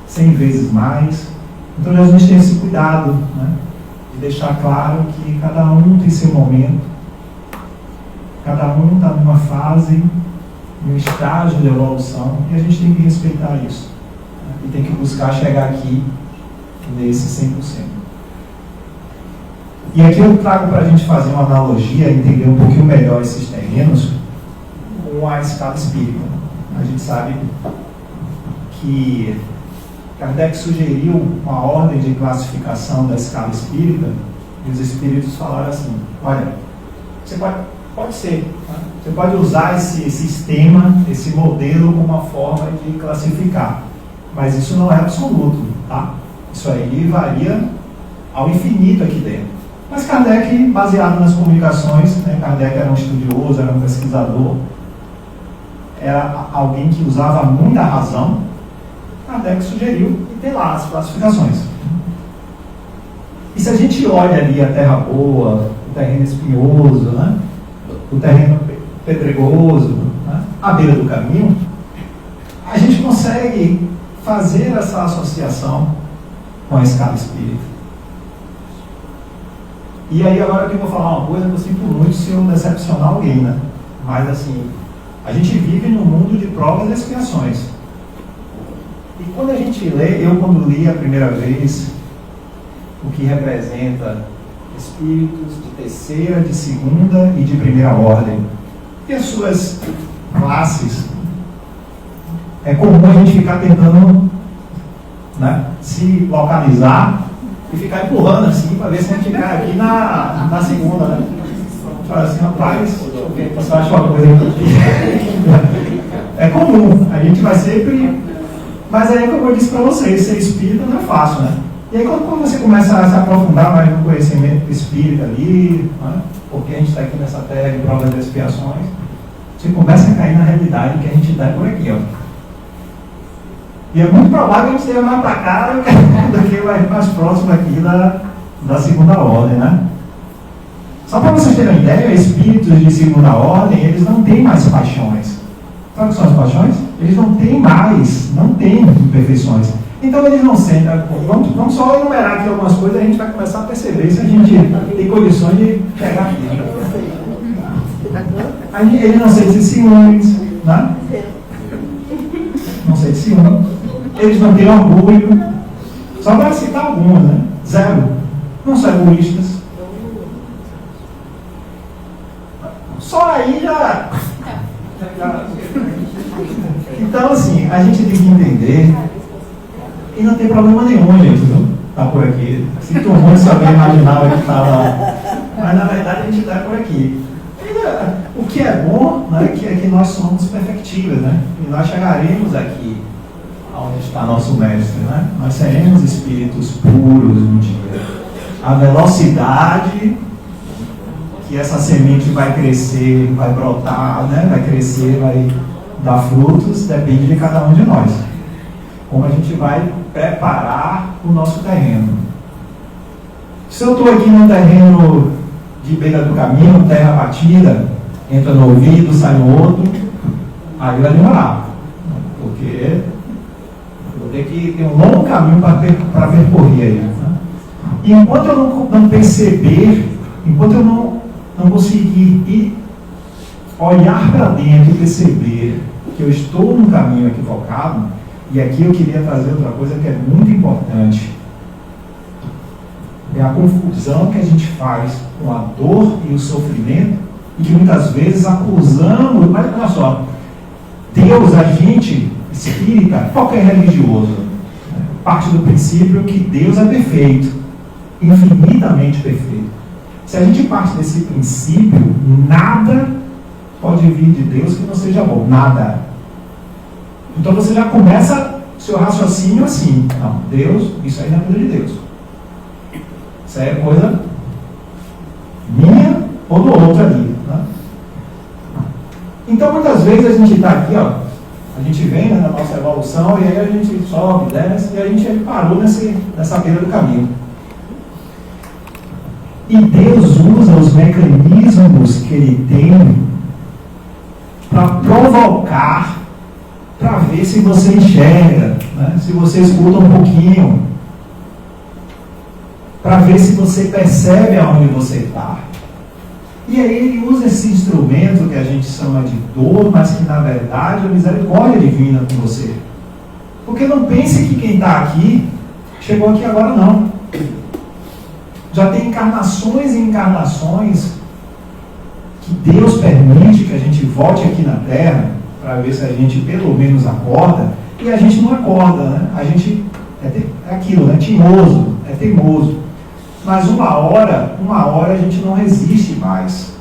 Speaker 1: 100 vezes mais. Então Jesus tem esse cuidado, né, de deixar claro que cada um tem seu momento, cada um está numa fase, num estágio de evolução, e a gente tem que respeitar isso, né, e tem que buscar chegar aqui nesse 100%. E aqui eu trago para a gente fazer uma analogia, entender um pouquinho melhor esses terrenos, com a escala espírita. A gente sabe que Kardec sugeriu uma ordem de classificação da escala espírita, e os espíritos falaram assim: olha, você pode ser, tá? Você pode usar esse sistema, esse modelo como uma forma de classificar, mas isso não é absoluto, tá? Isso aí varia ao infinito aqui dentro. Mas Kardec, baseado nas comunicações, né, Kardec era um estudioso, era um pesquisador, era alguém que usava muita razão. Kardec sugeriu e tem lá as classificações. E se a gente olha ali a terra boa, o terreno espinhoso, né, o terreno pedregoso, né, à beira do caminho, a gente consegue fazer essa associação com a escala espírita. E aí agora que eu vou falar uma coisa, eu sinto muito se eu decepcionar alguém, né? Mas assim, a gente vive num mundo de provas e expiações. E quando a gente lê, eu quando li a primeira vez, o que representa espíritos de terceira, de segunda e de primeira ordem, e as suas classes, é comum a gente ficar tentando, né, se localizar e ficar empurrando assim, para ver se a gente cai aqui na segunda, né? Fala assim, rapaz, deixa eu ver, você acha uma coisa aqui. É comum, a gente vai sempre. Mas aí, como eu disse para vocês, ser espírita não é fácil, né? E aí, quando você começa a se aprofundar mais no conhecimento espírita ali, né? Porque a gente está aqui nessa terra de provas e expiações, você começa a cair na realidade que a gente está por aqui, ó. E é muito provável que a gente esteja mais para cá do que mais próximo aqui da segunda ordem, né? Só para vocês terem uma ideia, espíritos de segunda ordem, eles não têm mais paixões. Quais são as paixões? Eles não têm mais, não têm imperfeições. Então eles não sentem. Vamos só enumerar aqui algumas coisas e a gente vai começar a perceber se a gente tem condições de pegar aqui. Eles não sentem ciúmes, né? Não sentem ciúmes. Eles não têm orgulho. Só para citar algumas, né? 0. Não são egoístas. Só aí já. Então, assim, a gente tem que entender. E não tem problema nenhum, gente, viu? Tá por aqui. Sinto muito se alguém imaginava que estava. Mas na verdade a gente está por aqui. O que é bom, né, é que nós somos perfectíveis, né? E nós chegaremos aqui onde está nosso mestre, né? Nós seremos espíritos puros um dia. A velocidade que essa semente vai crescer, vai brotar, né? Vai crescer, vai dar frutos, depende de cada um de nós. Como a gente vai preparar o nosso terreno. Se eu estou aqui num terreno de beira do caminho, terra batida, entra no ouvido, sai no outro, aí vai demorar. Porque eu vou ter que ter um longo caminho para percorrer aí. Né? E enquanto eu não perceber, enquanto eu não conseguir olhar para dentro e perceber que eu estou num caminho equivocado, e aqui eu queria trazer outra coisa que é muito importante. É a confusão que a gente faz com a dor e o sofrimento, e que muitas vezes acusamos, mas olha só, Deus, a gente, espírita, qualquer religioso, parte do princípio que Deus é perfeito, infinitamente perfeito. Se a gente parte desse princípio, nada pode vir de Deus que não seja bom, nada. Então você já começa seu raciocínio assim, não, Deus, isso aí não é coisa de Deus. Isso aí é coisa minha ou do outro ali. Né? Então muitas vezes a gente está aqui, ó, a gente vem, né, na nossa evolução, e aí a gente sobe, desce, e a gente parou nessa beira do caminho. E Deus usa os mecanismos que Ele tem para provocar, para ver se você enxerga, né? Se você escuta um pouquinho, para ver se você percebe aonde você está. E aí Ele usa esse instrumento que a gente chama de dor, mas que na verdade é a misericórdia divina com você. Porque não pense que quem está aqui chegou aqui agora, não. Já tem encarnações e encarnações que Deus permite que a gente volte aqui na Terra para ver se a gente pelo menos acorda, e a gente não acorda, né? A gente é aquilo, né? Teimoso, é teimoso. Mas uma hora a gente não resiste mais.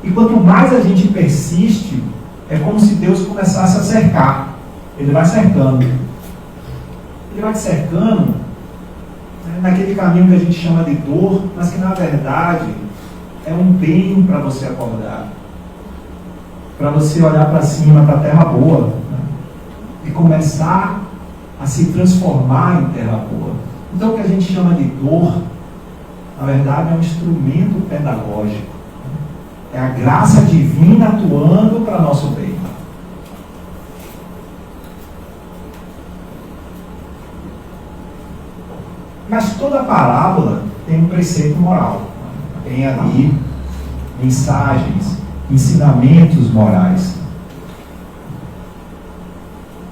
Speaker 1: E quanto mais a gente persiste, é como se Deus começasse a cercar. Ele vai cercando. Ele vai te cercando, né, naquele caminho que a gente chama de dor, mas que na verdade é um bem para você acordar. Para você olhar para cima, para a terra boa, né? E começar a se transformar em terra boa. Então o que a gente chama de dor, na verdade é um instrumento pedagógico. É a graça divina atuando para nosso bem. Mas toda parábola tem um preceito moral. Tem ali mensagens, ensinamentos morais.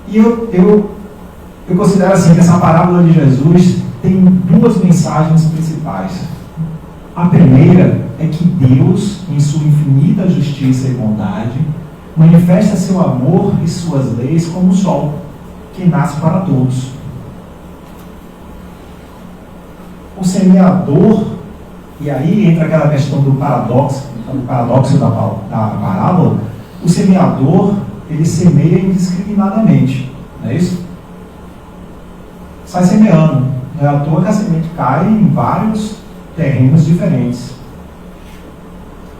Speaker 1: E eu considero assim que essa parábola de Jesus tem duas mensagens principais. A primeira é que Deus, em sua infinita justiça e bondade, manifesta seu amor e suas leis como o sol, que nasce para todos. O semeador, e aí entra aquela questão do paradoxo da parábola, o semeador, ele semeia indiscriminadamente, não é isso? Sai semeando, não é à toa que a semente cai em vários terrenos diferentes.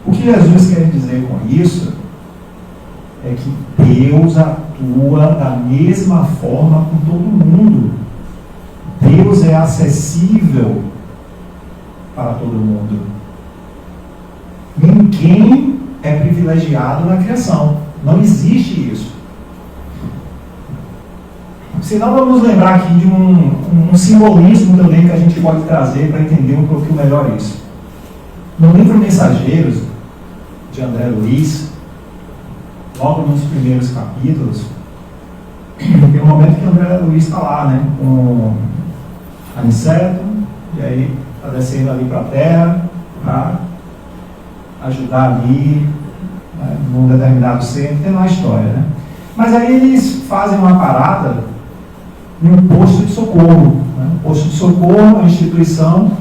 Speaker 1: O que Jesus quer dizer com isso é que Deus atua da mesma forma com todo mundo. Deus é acessível para todo mundo. Ninguém é privilegiado na criação. Não existe isso. Senão vamos lembrar aqui de um simbolismo também que a gente pode trazer para entender um pouquinho melhor isso. No livro Mensageiros, de André Luiz, logo nos primeiros capítulos, tem um momento que André Luiz está lá, né, com Aniceto, e aí está descendo ali para a terra para ajudar ali, né, num determinado centro, tem lá a história, né? Mas aí eles fazem uma parada em um posto de socorro. Né? O posto de socorro é uma instituição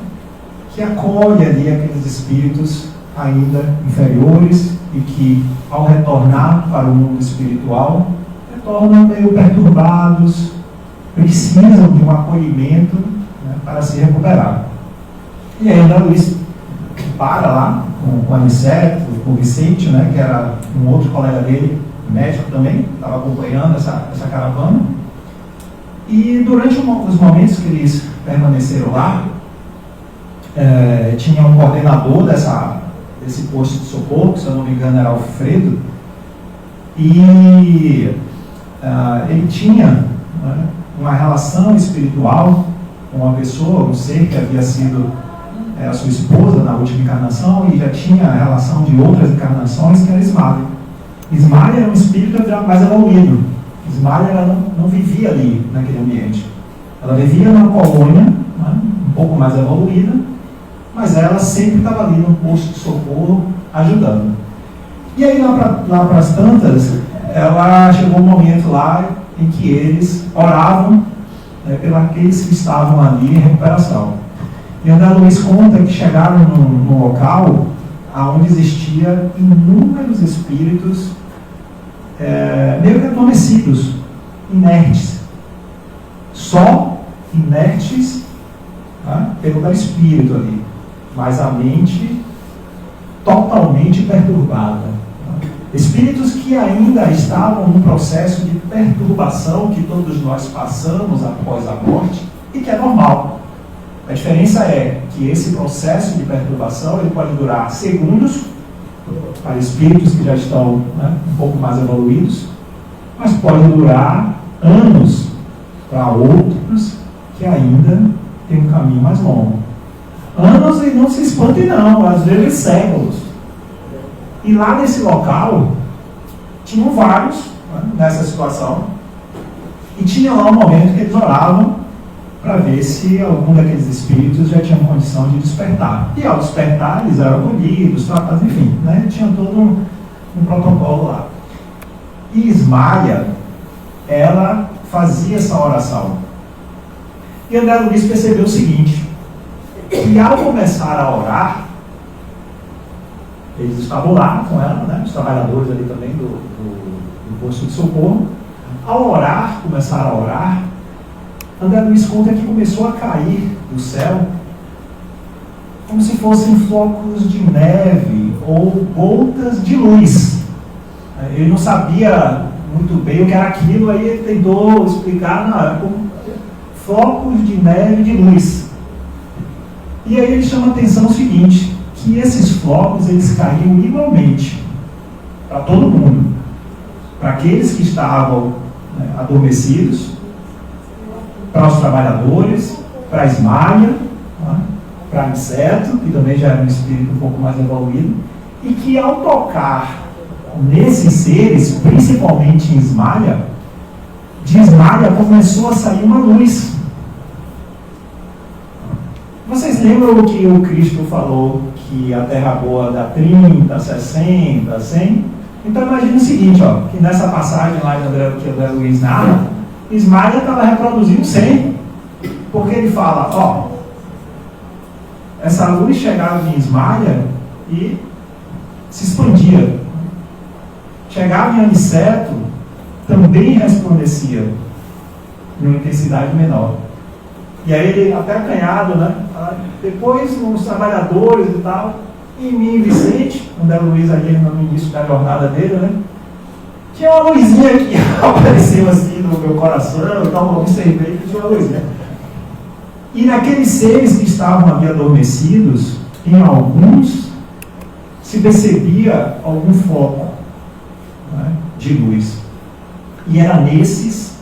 Speaker 1: que acolhe ali aqueles espíritos ainda inferiores e que, ao retornar para o mundo espiritual, retornam meio perturbados, precisam de um acolhimento, né, para se recuperar. E aí André Luiz para lá com o Aniceto, com o Vicente, né, que era um outro colega dele, médico também, estava acompanhando essa caravana. E durante os momentos que eles permaneceram lá, tinha um coordenador desse posto de socorro, que se eu não me engano era Alfredo, e ele tinha, né, uma relação espiritual com uma pessoa, um ser que havia sido a sua esposa na última encarnação, e já tinha a relação de outras encarnações, que era Ismália. Ismália era um espírito mais evoluído. Ismália ela não vivia ali naquele ambiente. Ela vivia numa colônia, né, um pouco mais evoluída, mas ela sempre estava ali no posto de socorro ajudando. E aí lá para as tantas, ela chegou um momento lá em que eles oravam, né, pelos aqueles que estavam ali em recuperação. E André Luiz conta que chegaram num local onde existia inúmeros espíritos meio que adormecidos, inertes. Só inertes, tá, pelo espírito ali, mas a mente totalmente perturbada. Tá? Espíritos que ainda estavam num processo de perturbação que todos nós passamos após a morte e que é normal. A diferença é que esse processo de perturbação ele pode durar segundos para espíritos que já estão, né, um pouco mais evoluídos, mas pode durar anos para outros que ainda têm um caminho mais longo. Anos, e não se espantem não, às vezes séculos. E lá nesse local tinham vários, né, nessa situação, e tinha lá um momento que eles oravam para ver se algum daqueles espíritos já tinha condição de despertar. E ao despertar, eles eram acolhidos, tratados, enfim, né? Tinha todo um protocolo lá. E Ismália, ela fazia essa oração. E André Luiz percebeu o seguinte, que ao começar a orar, eles estavam lá com ela, né? Os trabalhadores ali também do posto de socorro. Ao orar, começar a orar, André Luiz conta que começou a cair do céu como se fossem flocos de neve ou gotas de luz. Ele não sabia muito bem o que era aquilo, aí ele tentou explicar, como flocos de neve de luz. E aí ele chama a atenção o seguinte, que esses flocos eles caíam igualmente para todo mundo, para aqueles que estavam, né, adormecidos, para os trabalhadores, para a Ismália, né, para Aniceto, que também já era um espírito um pouco mais evoluído, e que ao tocar nesses seres, principalmente em Ismália, de Ismália começou a sair uma luz. Vocês lembram o que o Cristo falou, que a terra boa dá 30, 60, 100? Então imagine o seguinte, que nessa passagem lá que André Luiz narra, Ismália estava reproduzindo 100, porque ele fala, essa luz chegava em Ismália e se expandia. Chegava em Aniceto, também resplandecia, numa intensidade menor. E aí ele, até acanhado, né? Depois, nos trabalhadores e tal, em mim, Vicente, André Luiz ali no início da jornada dele, né? Tinha uma luzinha que apareceu assim no meu coração, eu observei que tinha uma luzinha. E naqueles seres que estavam ali adormecidos, em alguns se percebia algum foco, né, de luz. E era nesses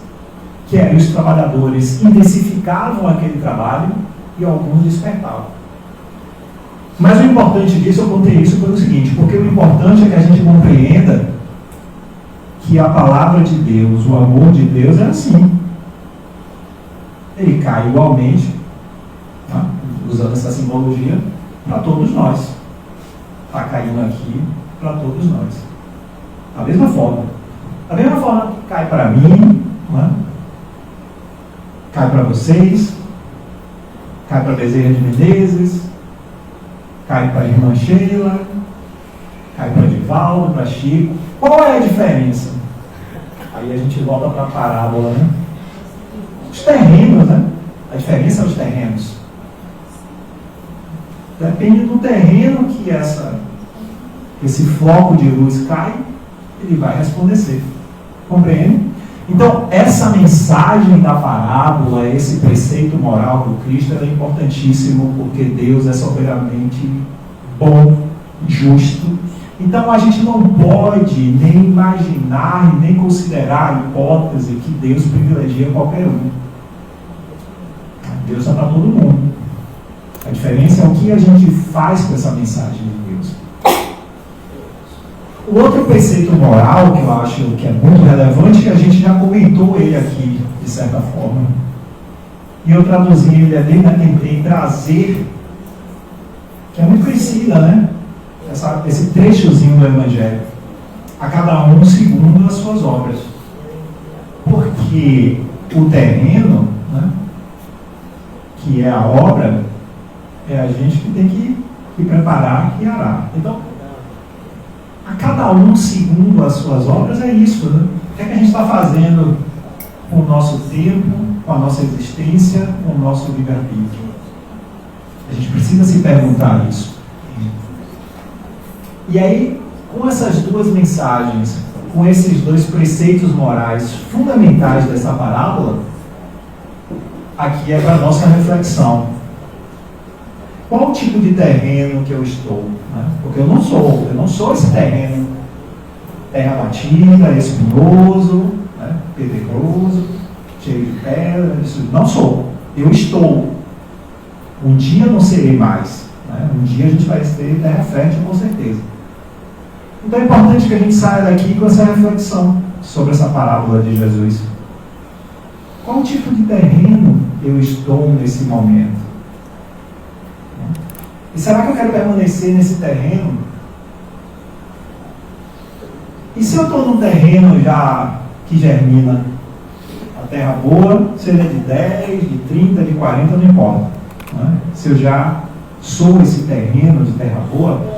Speaker 1: que aí os trabalhadores intensificavam aquele trabalho e alguns despertavam. Mas o importante disso, eu contei isso pelo seguinte, porque o importante é que a gente compreenda que a palavra de Deus, o amor de Deus é assim. Ele cai igualmente, tá? Usando essa simbologia, para todos nós. Está caindo aqui para todos nós. Da mesma forma. Da mesma forma que cai para mim, né? Cai para vocês, cai para Bezerra de Menezes, cai para a irmã Sheila, cai para Divaldo, para Chico. Qual é a diferença? Aí a gente volta para a parábola, né? Os terrenos, né? A diferença é os terrenos. Depende do terreno que esse foco de luz cai, ele vai resplandecer. Compreende? Então, essa mensagem da parábola, esse preceito moral do Cristo, é importantíssimo, porque Deus é soberanamente bom, justo. Então, a gente não pode nem imaginar e nem considerar a hipótese que Deus privilegia qualquer um. Deus é para todo mundo. A diferença é o que a gente faz com essa mensagem de Deus. O outro preceito moral que eu acho que é muito relevante, que a gente já comentou ele aqui, de certa forma, e eu traduzi ele ali, né, tentei trazer, que é muito conhecida, né? Esse trechozinho do Evangelho. A cada um segundo as suas obras. Porque o terreno, né, que é a obra, é a gente que tem que preparar e arar. Então, a cada um segundo as suas obras é isso, né? O que é que a gente está fazendo com o nosso tempo, com a nossa existência, com o nosso livre-arbítrio? A gente precisa se perguntar isso. E aí, com essas duas mensagens, com esses dois preceitos morais fundamentais dessa parábola, aqui é para a nossa reflexão. Qual tipo de terreno que eu estou? Né? Porque eu não sou esse terreno terra batida, espinhoso, né? Pedregoso, cheio de pedra, isso não sou. Eu estou. Um dia eu não serei mais. Né? Um dia a gente vai ter terra fértil, com certeza. Então é importante que a gente saia daqui com essa reflexão sobre essa parábola de Jesus. Qual tipo de terreno eu estou nesse momento? E será que eu quero permanecer nesse terreno? E se eu estou num terreno já que germina a terra boa, seja de 10, de 30, de 40, não importa. Não é? Se eu já sou esse terreno de terra boa,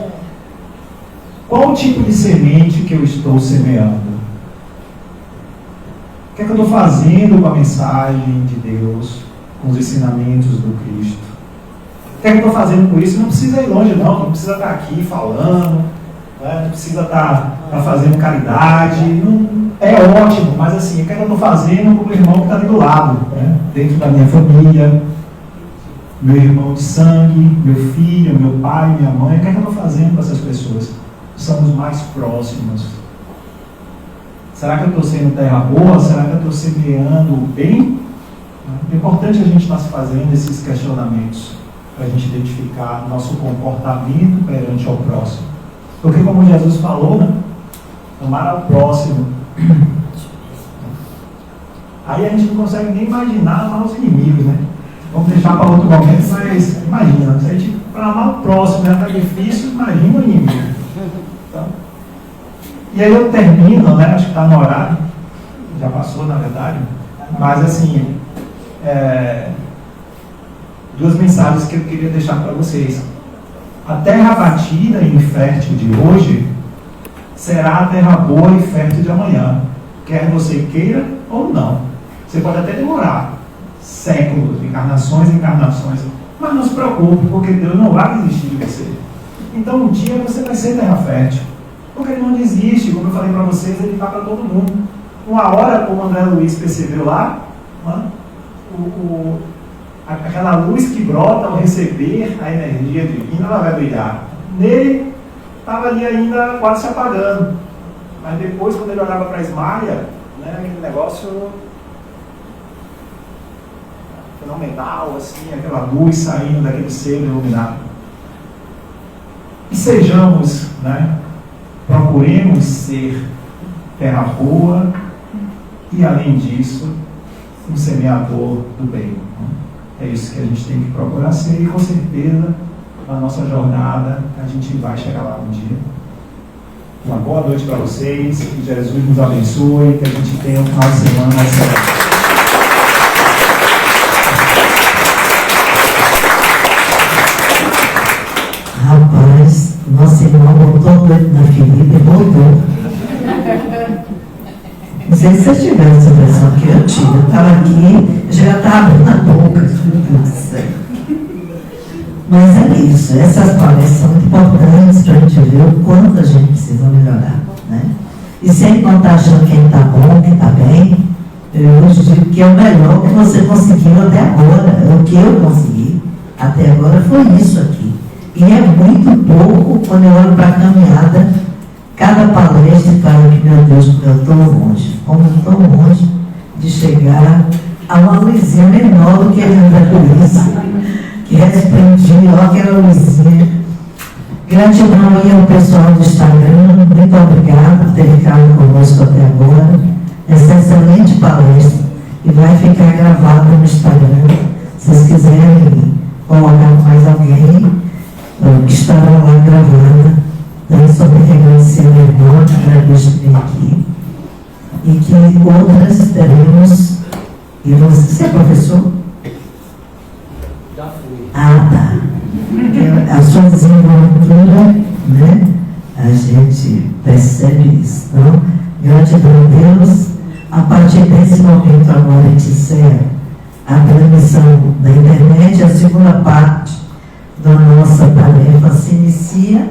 Speaker 1: qual o tipo de semente que eu estou semeando? O que é que eu estou fazendo com a mensagem de Deus, com os ensinamentos do Cristo? O que é que eu estou fazendo com isso? Não precisa ir longe, não precisa estar aqui falando, né? Não precisa estar fazendo caridade, não, é ótimo, mas assim, o que é que eu estou fazendo com o meu irmão que está ali do lado, né? Dentro da minha família, meu irmão de sangue, meu filho, meu pai, minha mãe, o que é que eu estou fazendo com essas pessoas? São os mais próximos. Será que eu estou sendo terra boa? Será que eu estou semeando o bem? É importante a gente estar fazendo esses questionamentos, para a gente identificar nosso comportamento perante ao próximo. Porque, como Jesus falou, né? Amar ao próximo. Aí a gente não consegue nem imaginar amar os inimigos, né? Vamos deixar para outro momento, mas imagina, se a gente, para amar o próximo já está difícil, imagina o inimigo. Então, e aí eu termino, né? Acho que está no horário, já passou na verdade, mas assim, duas mensagens que eu queria deixar para vocês. A terra batida e infértil de hoje será a terra boa e fértil de amanhã, quer você queira ou não. Você pode até demorar séculos, encarnações e encarnações, mas não se preocupe, porque Deus não vai desistir de você. Então um dia você vai ser terra fértil, porque Ele não desiste, como eu falei para vocês, Ele está para todo mundo. Uma hora, como o André Luiz percebeu lá, aquela luz que brota ao receber a energia divina, ela vai brilhar. Nele, estava ali ainda quase se apagando. Mas depois, quando ele olhava para a esmalha, né, aquele negócio fenomenal, assim, aquela luz saindo daquele selo iluminado. E sejamos, né, procuremos ser terra boa e, além disso, um semeador do bem. É isso que a gente tem que procurar ser, e com certeza, na nossa jornada, a gente vai chegar lá um dia. Uma boa noite para vocês, que Jesus nos abençoe, que a gente tenha um final de semana excelente.
Speaker 2: Rapaz, nosso irmão botou o dedo na ferida e voltou. Não sei se vocês tiveram essa impressão que eu tive. Eu estava aqui, já estava abrindo a boca. Meu Deus do céu. Mas é isso, essas palestras são muito importantes para a gente ver o quanto a gente precisa melhorar, né? E sem contar achando quem está bom, quem está bem, eu hoje digo que é o melhor que você conseguiu até agora. O que eu consegui até agora foi isso aqui. E é muito pouco quando eu olho para a caminhada, cada palestra e falo que, meu Deus, eu estou longe, como eu estou longe de chegar a uma luzinha menor do que a luz, que resplendeu aquela luzinha. Gratidão aí ao pessoal do Instagram, muito obrigado por ter ficado conosco até agora. Essa excelente palestra, e vai ficar gravada no Instagram. Se vocês quiserem colocar mais alguém que estará lá gravada, então só tenho que agradecer ao irmão, agradeço por vir aqui, e que outras teremos. E você é professor?
Speaker 3: Já fui.
Speaker 2: Ah, tá. A sua desenvoltura, né? A gente percebe isso. Então, gratidão a Deus. A partir desse momento agora a gente encerra a transmissão da internet, a segunda parte da nossa tarefa se inicia,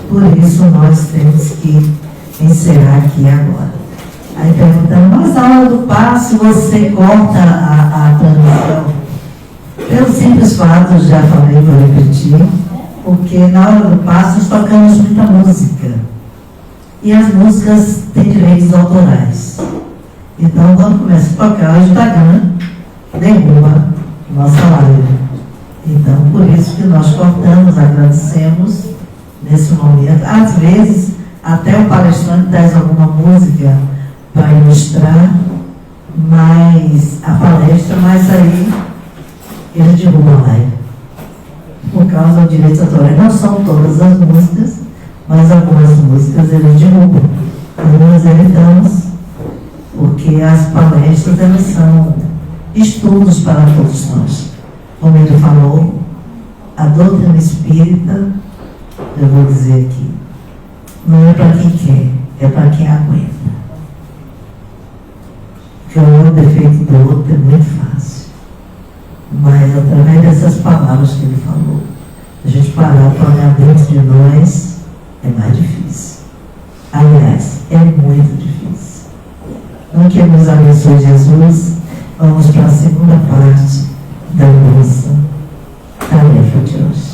Speaker 2: por isso nós temos que encerrar aqui agora. Aí perguntando, mas a hora do passe você corta a transmissão? Pelo simples fato, já falei, vou repetir, porque na hora do passe nós tocamos muita música. E as músicas têm direitos autorais. Então, quando começa a tocar, o Instagram derruba nossa live. Então, por isso que nós cortamos, agradecemos nesse momento. Às vezes, até o palestrante traz alguma música para ilustrar, mas a palestra, mas aí ele derruba a live. Por causa do direito autoral. Não são todas as músicas, mas algumas músicas eles derrubam. Nós evitamos, porque as palestras elas são estudos para todos nós. Como ele falou, a doutrina espírita, eu vou dizer aqui, não é para quem quer, é para quem aguenta. Porque o meu defeito do outro é muito fácil. Mas através dessas palavras que ele falou, a gente parar para olhar dentro de nós é mais difícil. Aliás, é muito difícil. Então, que nos abençoe Jesus. Vamos para a segunda parte da nossa tarefa de hoje.